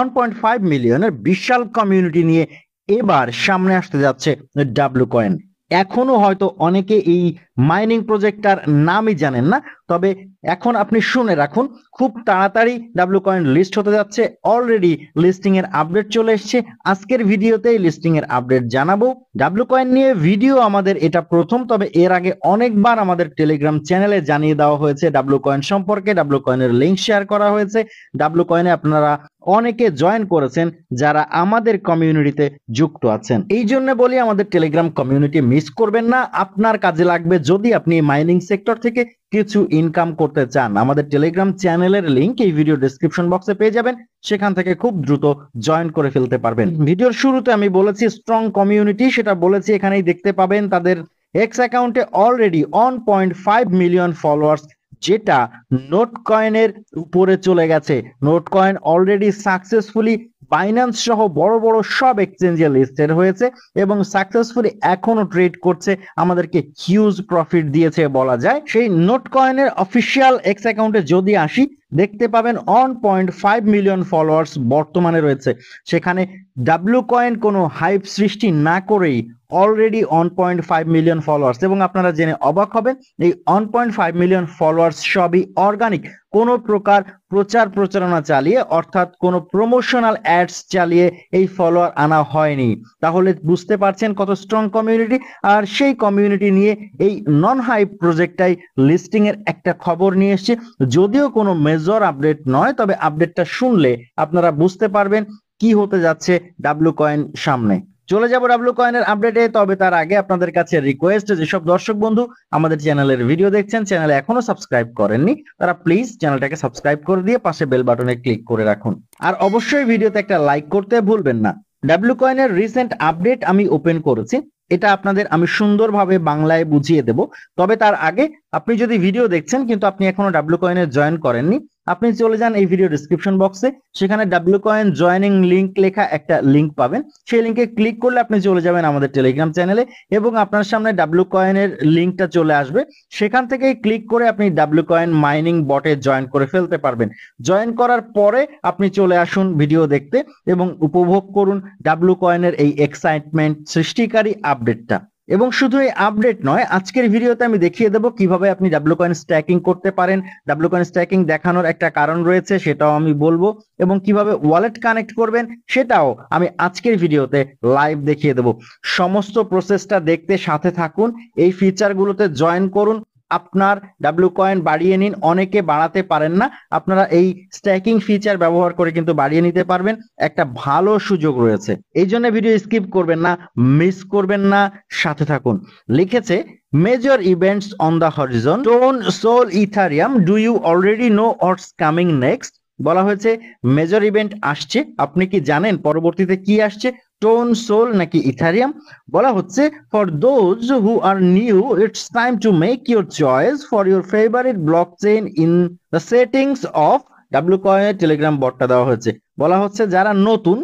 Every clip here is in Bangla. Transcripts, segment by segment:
1.5 মিলিয়নের বিশাল কমিউনিটি নিয়ে এবার সামনে আসতে যাচ্ছে ডাব্লু কয়েন। এখনো হয়তো অনেকে এই মাইনিং প্রজেক্টটার নামই জানেন না, তবে এখন আপনি শুনে রাখুন, খুব তাড়াতাড়ি ডাব্লু কয়েন লিস্ট হতে যাচ্ছে। অলরেডি লিস্টিং এর আপডেট চলে এসেছে, আজকের ভিডিওতেই লিস্টিং এর আপডেট জানাবো। ডাব্লু কয়েন নিয়ে ভিডিও আমাদের এটা প্রথম, তবে এর আগে অনেকবার আমাদের টেলিগ্রাম চ্যানেলে জানিয়ে দেওয়া হয়েছে ডাব্লু কয়েন সম্পর্কে, ডাব্লু কয়েনের লিঙ্ক শেয়ার করা হয়েছে। ডাব্লু কয়েনে আপনারা অনেকে জয়েন করেছেন যারা আমাদের কমিউনিটিতে যুক্ত আছেন। এই জন্য বলি, আমাদের টেলিগ্রাম কমিউনিটি মিস করবেন না, আপনার কাজে লাগবে যদি আপনি মাইনিং সেক্টর থেকে কিছু ইনকাম করতে চান। আমাদের টেলিগ্রাম চ্যানেলের লিংক এই ভিডিও ডেসক্রিপশন বক্সে পেয়ে যাবেন, সেখান থেকে খুব দ্রুত জয়েন করে ফেলতে পারবেন। ভিডিওর শুরুতে আমি বলেছি স্ট্রং কমিউনিটি, সেটা বলেছি এখানেই দেখতে পাবেন। তাদের এক্স অ্যাকাউন্টে অলরেডি 1.5 মিলিয়ন ফলোয়ার্স, যেটা নোট কয়েনের উপরে চলে গেছে। Note coin already successfully Binance সহ বড় বড় সব এক্সচেঞ্জে লিস্টেড হয়েছে এবং সাকসেসফুলি এখনো ট্রেড করছে, আমাদেরকে হিউজ প্রফিট দিয়েছে বলা যায়। সেই নোট কয়েনের অফিসিয়াল এক্স অ্যাকাউন্টে যদি আসি, দেখতে পাবেন 1.5 মিলিয়ন ফলোয়ার্স বর্তমানে রয়েছে। সেখানে ডাব্লু কয়েন কোনো হাইপ সৃষ্টি না করেই অলরেডি 1.5 মিলিয়ন ফলোয়ার্স, এবং আপনারা জেনে অবাক হবেন এই 1.5 মিলিয়ন ফলোয়ার্স সবই অর্গানিক, কোনো প্রকার প্রচার প্রচারণা চালিয়ে অর্থাৎ কোনো প্রমোশনাল অ্যাডস চালিয়ে এই ফলোয়ার আনা হয়নি। তাহলে বুঝতে পারছেন কত স্ট্রং কমিউনিটি। আর সেই কমিউনিটি নিয়ে এই নন হাইপ প্রজেক্টটাই লিস্টিং এর একটা খবর নিয়ে এসেছে, যদিও কোনো মেজর আপডেট নয়, তবে আপডেটটা শুনলে আপনারা বুঝতে পারবেন কি হতে যাচ্ছে ডাব্লু কয়েন সামনে। চলে যাব ডাব্লু কয়েনের আপডেটে, তবে তার আগে আপনাদের কাছে রিকোয়েস্ট, যেসব দর্শক বন্ধু আমাদের চ্যানেলের ভিডিও দেখছেন, চ্যানেলে এখনো সাবস্ক্রাইব করেননি, তারা প্লিজ চ্যানেলটাকে সাবস্ক্রাইব করে দিয়ে পাশে বেল বাটনে ক্লিক করে রাখুন। আর অবশ্যই ভিডিওতে একটা লাইক করতে ভুলবেন না। ডাব্লু কয়েনের রিসেন্ট আপডেট আমি ওপেন করেছি, এটা আপনাদের আমি সুন্দরভাবে বাংলায় বুঝিয়ে দেব। তবে তার আগে, আপনি যদি ভিডিও দেখছেন কিন্তু আপনি এখনো ডাব্লু কয়েনে জয়েন করেননি, আপনি চলে যান এই ভিডিও ডেসক্রিপশন বক্সে, সেখানে ডাব্লু কয়েন জয়েনিং লিংক লেখা একটা লিংক পাবেন। সেই লিংকে ক্লিক করলে আপনি চলে যাবেন আমাদের টেলিগ্রাম চ্যানেলে এবং আপনার সামনে ডাব্লু কয়েনের লিংকটা চলে আসবে। সেখান থেকে ক্লিক করে আপনি ডাব্লু কয়েন মাইনিং বটে জয়েন করে ফেলতে পারবেন। জয়েন করার পরে আপনি চলে আসুন ভিডিও দেখতে এবং উপভোগ করুন ডাব্লু কয়েনের এই এক্সাইটমেন্ট সৃষ্টিকারী আপডেটটা। এবং শুধু এই আপডেট নয়, আজকের ভিডিওতে আমি দেখিয়ে দেব কিভাবে আপনি ডাব্লু কয়েন স্ট্যাকিং করতে পারেন। ডাব্লু কয়েন স্ট্যাকিং দেখানোর একটা কারণ রয়েছে, সেটাও আমি বলবো, এবং কিভাবে ওয়ালেট কানেক্ট করবেন সেটাও আমি আজকের ভিডিওতে লাইভ দেখিয়ে দেব। সমস্ত প্রসেসটা দেখতে সাথে থাকুন, এই ফিচারগুলোতে জয়েন করুন, আপনার ডাব্লু কয়েন বাড়িয়ে নিন। অনেকে বাড়াতে পারেন না, আপনারা এই স্ট্যাকিং ফিচার ব্যবহার করে কিন্তু বাড়িয়ে নিতে পারবেন, একটা ভালো সুযোগ রয়েছে। এই জন্য ভিডিও স্কিপ করবেন না, মিস করবেন না, সাথে থাকুন। লিখেছে major events on the horizon, TON, Sol, Ethereum, do you already know what's coming next. বলা হয়েছে মেজর ইভেন্ট আসছে, আপনি কি জানেন পরবর্তীতে কি আসছে, টোন, সোল নাকি ইথারিয়াম? বলা হচ্ছে for those who are new, it's time to make your choice for your favourite blockchain in the settings of W কয়েনের টেলিগ্রাম বটটা দেওয়া হয়েছে। বলা হচ্ছে যারা নতুন,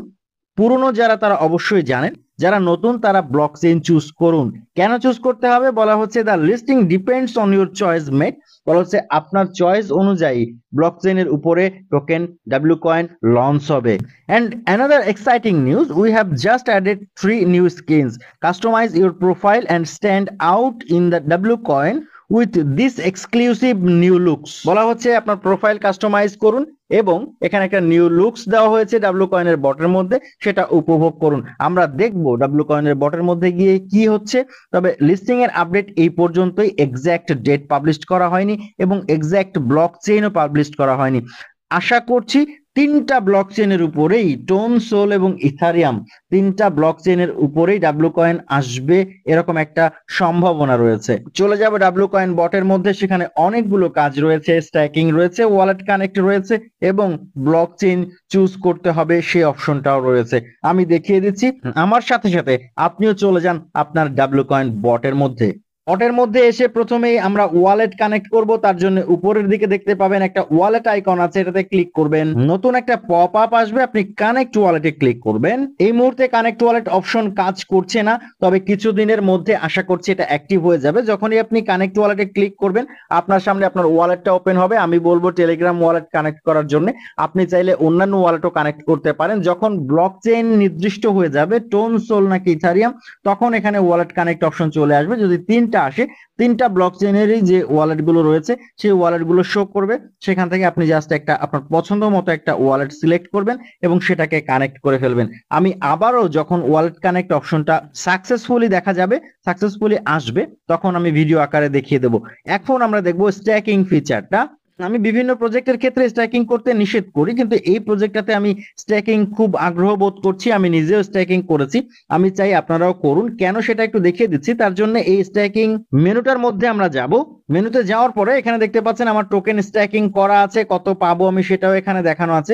পুরনো যারা তারা অবশ্যই জানেন, যারা নতুন তারা ব্লকচেইন চুজ করুন। কেন চুজ করতে হবে? বলা হচ্ছে the listing depends on your choice made. বলা হচ্ছে আপনার চয়েস অনুযায়ী ব্লকচেইনের উপরে টোকেন ডাব্লু কয়েন লঞ্চ হবে। And another exciting news, we have just added 3 new skins. Customize your profile and stand out in the W coin with this exclusive new looks. বলা হচ্ছে আপনার প্রোফাইল কাস্টমাইজ করুন এবং এখানে একটা নিউ লুকস দেওয়া হয়েছে ডাব্লু কয়েনের বটের মধ্যে, সেটা উপভোগ করুন। আমরা দেখব ডাব্লু কয়েনের বটের মধ্যে গিয়ে কি হচ্ছে। তবে লিস্টিং এর আপডেট এই পর্যন্তই, এক্সাক্ট ডেট পাবলিশ করা হয়নি এবং এক্সাক্ট ব্লক চেইনও পাবলিশ করা হয়নি। আশা করছি 3টা ব্লক চেইনের উপরেই, টোন, সোল এবং ইথারিয়াম, 3টা ব্লক চেইনের উপরেই ডাব্লু কয়েন আসবে, এরকম একটা সম্ভাবনা রয়েছে। চলে যাবে ডাব্লু কয়েন বটের মধ্যে, সেখানে অনেকগুলো কাজ রয়েছে, স্ট্যাকিং রয়েছে, ওয়ালেট কানেক্ট রয়েছে এবং ব্লক চেইন চুজ করতে হবে সেই অপশনটাও রয়েছে। আমি দেখিয়ে দিচ্ছি, আমার সাথে সাথে আপনিও চলে যান আপনার ডাব্লু কয়েন বটের মধ্যে। বটের মধ্যে এসে প্রথমেই আমরা ওয়ালেট কানেক্ট করব। তার জন্য উপরের দিকে দেখতে পাবেন একটা ওয়ালেট আইকন আছে, এটাতে ক্লিক করবেন। নতুন একটা পপ আপ আসবে, আপনি কানেক্ট ওয়ালেটে ক্লিক করবেন। এই মুহূর্তে কানেক্ট ওয়ালেট অপশন কাজ করছে না, তবে কিছুদিনের মধ্যে আশা করছি এটা অ্যাক্টিভ হয়ে যাবে। যখনই আপনি কানেক্ট ওয়ালেটে ক্লিক করবেন আপনার সামনে আপনার ওয়ালেটটা ওপেন হবে। আমি বলবো টেলিগ্রাম ওয়ালেট কানেক্ট করার জন্য, আপনি চাইলে অন্যান্য ওয়ালেটও কানেক্ট করতে পারেন। যখন ব্লক চেইন নির্দিষ্ট হয়ে যাবে টোন, সোল নাকি ইথারিয়াম, তখন এখানে ওয়ালেট কানেক্ট অপশন চলে আসবে। যদি তিনটা আসে, তিনটা ব্লক চেইনেরই যে ওয়ালেট গুলো রয়েছে সেই ওয়ালেট গুলো শো করবে। সেখান থেকে আপনি জাস্ট একটা আপনার পছন্দ মতো একটা ওয়ালেট সিলেক্ট করবেন এবং সেটাকে কানেক্ট করে ফেলবেন। আমি আবারও যখন ওয়ালেট কানেক্ট অপশনটা সাকসেসফুলি দেখা যাবে, সাকসেসফুলি আসবে, তখন আমি ভিডিও আকারে দেখিয়ে দেবো। এখন আমরা দেখবো স্ট্যাকিং ফিচারটা। আমি বিভিন্ন প্রজেক্টের ক্ষেত্রে স্ট্যাকিং করতে নিষেধ করি, কিন্তু এই প্রজেক্টটাতে আমি স্ট্যাকিং খুব আগ্রহ বোধ করছি। আমি নিজেও স্ট্যাকিং করেছি, আমি চাই আপনারাও করুন। কেন সেটা একটু দেখিয়ে দিচ্ছি। তার জন্য এই স্ট্যাকিং মেনুটার মধ্যে আমরা যাব। মেনুতে যাওয়ার পরে এখানে দেখতে পাচ্ছেন আমার টোকেন স্ট্যাকিং করা আছে, কত পাবো আমি সেটাও এখানে দেখানো আছে।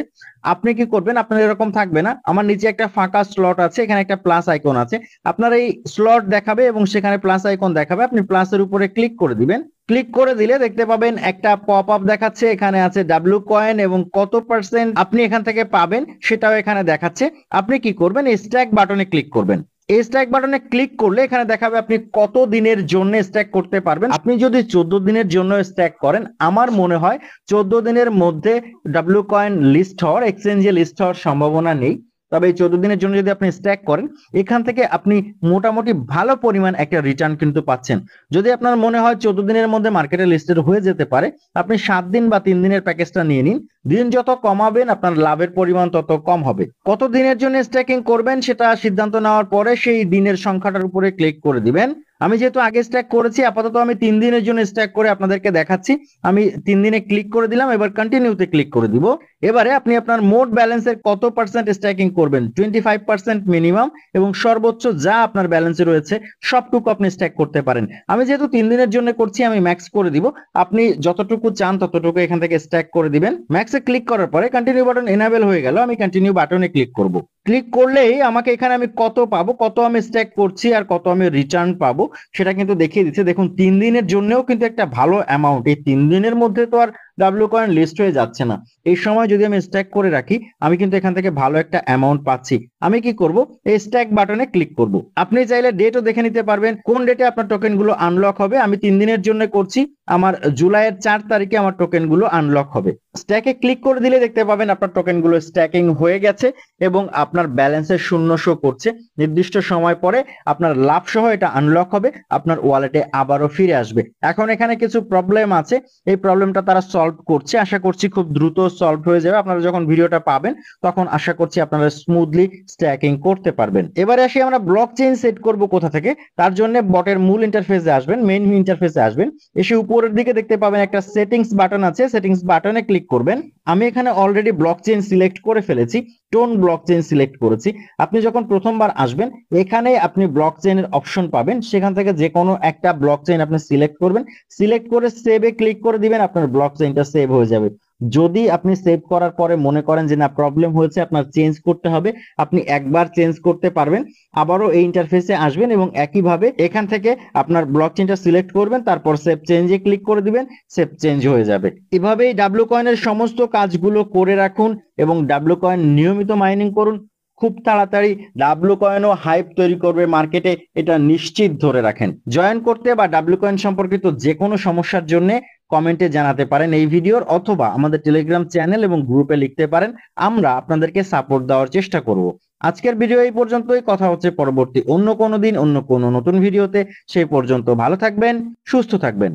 আপনি কি করবেন, আপনার এরকম থাকবে না। আমার নিচে একটা ফাঁকা স্লট আছে, এখানে একটা প্লাস আইকন আছে, আপনার এই স্লট দেখাবে এবং সেখানে প্লাস আইকন দেখাবে। আপনি প্লাসের উপরে ক্লিক করে দিবেন। ক্লিক করে দিলে দেখতে পাবেন একটা পপ আপ দেখাচ্ছে, এখানে আছে ডাব্লিউ কয়েন এবং কত পার্সেন্ট আপনি এখান থেকে পাবেন সেটাও এখানে দেখাচ্ছে। আপনি কি করবেন, এই স্ট্যাক বাটনে ক্লিক করবেন। এই স্ট্যাক বাটনে ক্লিক করলে এখানে দেখাবে আপনি কত দিনের জন্য স্ট্যাক করতে পারবেন। আপনি যদি 14 দিনের জন্য স্ট্যাক করেন, আমার মনে হয় 14 দিনের মধ্যে ডাব্লিউ কয়েন লিস্ট হওয়ার, এক্সচেঞ্জে লিস্ট হওয়ার সম্ভাবনা নেই। তবে এই 14 দিনের জন্য যদি আপনি স্ট্যাক করেন, এখান থেকে আপনি মোটামুটি ভালো পরিমাণ একটা রিটার্ন কিন্তু পাচ্ছেন। যদি আপনার মনে হয় 14 দিনের মধ্যে মার্কেটে লিস্টেড হয়ে যেতে পারে, আপনি 7 দিন বা 3 দিনের প্যাকেজটা নিয়ে নিন। দিন যত কমাবেন আপনার লাভের পরিমাণ তত কম হবে। কত দিনের জন্য স্ট্যাকিং করবেন সেটা সিদ্ধান্ত নেওয়ার পরে সেই দিনের সংখ্যাটার উপরে ক্লিক করে দিবেন। আমি যেহেতু আগে স্ট্যাক করেছি, আপাতত আমি 3 দিনের জন্য স্ট্যাক করে আপনাদেরকে দেখাচ্ছি। আমি 3 দিনে ক্লিক করে দিলাম, এবার কন্টিনিউতে ক্লিক করে দিব। এবারে আপনি আপনার মোট ব্যালেন্সের কত পার্সেন্ট স্ট্যাকিং করবেন, 25% মিনিমাম, এবং সর্বোচ্চ যা আপনার ব্যালেন্সে রয়েছে সবটুকু আপনি স্ট্যাক করতে পারেন। আমি যেহেতু 3 দিনের জন্য করছি, আমি ম্যাক্স করে দিব। আপনি যতটুকু চান ততটুকু এখান থেকে স্ট্যাক করে দিবেন। ম্যাক্সে ক্লিক করার পরে কন্টিনিউ বাটন এনাবেল হয়ে গেল, আমি কন্টিনিউ বাটনে ক্লিক করব। ক্লিক করলেই আমাকে এখানে আমি কত পাবো, কত আমি স্ট্যাক করছি আর কত আমি রিটার্ন পাবো সেটা কিন্তু দেখিয়ে দিচ্ছে। দেখুন 3 দিনের জন্যও কিন্তু একটা ভালো অ্যামাউন্ট। এই 3 দিনের মধ্যে তো আর ডাব্লিউ কয়েন লিস্ট হয়ে যাচ্ছে না। এই সময় যদি আমি স্ট্যাক করে রাখি, আমি কিন্তু এখান থেকে ভালো একটা অ্যামাউন্ট পাচ্ছি। আমি কি করব, এই স্ট্যাক বাটনে ক্লিক করব। আপনি চাইলে ডেটও দেখে নিতে পারবেন কোন ডেটে আপনার টোকেন গুলো আনলক হবে। আমি 3 দিনের জন্য করছি, আমার জুলাইয়ের 4 তারিখে আমার টোকেন গুলো আনলক হবে। স্ট্যাকে ক্লিক করে দিলে দেখতে পাবেন আপনার টোকেন গুলো স্ট্যাকিং হয়ে গেছে এবং আপনার ব্যালেন্সে শূন্য শো করছে। নির্দিষ্ট সময় পরে আপনার লাভ সহ এটা আনলক হবে, আপনার ওয়ালেটে আবারও ফিরে আসবে। এখন এখানে কিছু প্রবলেম আছে, এই প্রবলেমটা তারা সলভ করছে। আশা করছি খুব দ্রুত সলভ হয়ে যাবে। আপনারা যখন ভিডিওটা পাবেন তখন আশা করছি আপনারা স্মুথলি স্ট্যাকিং করতে পারবেন। এবারে আসি আমরা ব্লক চেইন সেট করব কোথা থেকে। তার জন্য বটের মূল ইন্টারফেসে আসবেন, মেইন ইন্টারফেসে আসবেন। এসে উপরের দিকে দেখতে পাবেন একটা সেটিংস বাটন আছে, সেটিংস বাটনে ক্লিক করবেন। আমি এখানে অলরেডি ব্লক চেইন সিলেক্ট করে ফেলেছি, টোন ব্লক চেইন সিলেক্ট করেছি। আপনি যখন প্রথমবার আসবেন এখানে আপনি ব্লক চেইনের অপশন পাবেন, সেখান থেকে যে কোনো একটা ব্লক চেইন আপনি সিলেক্ট করবেন। সিলেক্ট করে সেভে ক্লিক করে দিবেন, আপনার ব্লক চেইনটা সেভ হয়ে যাবে। যদি আপনি সেভ করার পরে মনে করেন যে না প্রবলেম হয়েছে, আপনার চেঞ্জ করতে হবে, আপনি একবার চেঞ্জ করতে পারবেন। আবারও এই ইন্টারফেসে আসবেন এবং একইভাবে এখান থেকে আপনার ব্লক চেইনটা সিলেক্ট করবেন, তারপর সেভ চেঞ্জে ক্লিক করে দিবেন, সেভ চেঞ্জ হয়ে যাবে। এভাবেই ডাব্লিউ কয়েনের সমস্ত কাজগুলো করে রাখুন এবং ডাব্লিউ কয়েন নিয়মিত মাইনিং করুন। খুব তাড়াতাড়ি ডাব্লিউ কয়েনও হাইপ তৈরি করবে মার্কেটে, এটা নিশ্চিত ধরে রাখেন। জয়েন করতে বা ডাব্লিউ কয়েন সম্পর্কিত যে কোনো সমস্যার জন্য কমেন্টে জানাতে পারেন এই ভিডিওর, অথবা আমাদের টেলিগ্রাম চ্যানেল এবং গ্রুপে লিখতে পারেন, আমরা আপনাদেরকে সাপোর্ট দেওয়ার চেষ্টা করব। আজকের ভিডিও এই পর্যন্তই, কথা হচ্ছে পরবর্তী অন্য কোনো দিন অন্য কোনো নতুন ভিডিওতে। সেই পর্যন্ত ভালো থাকবেন, সুস্থ থাকবেন।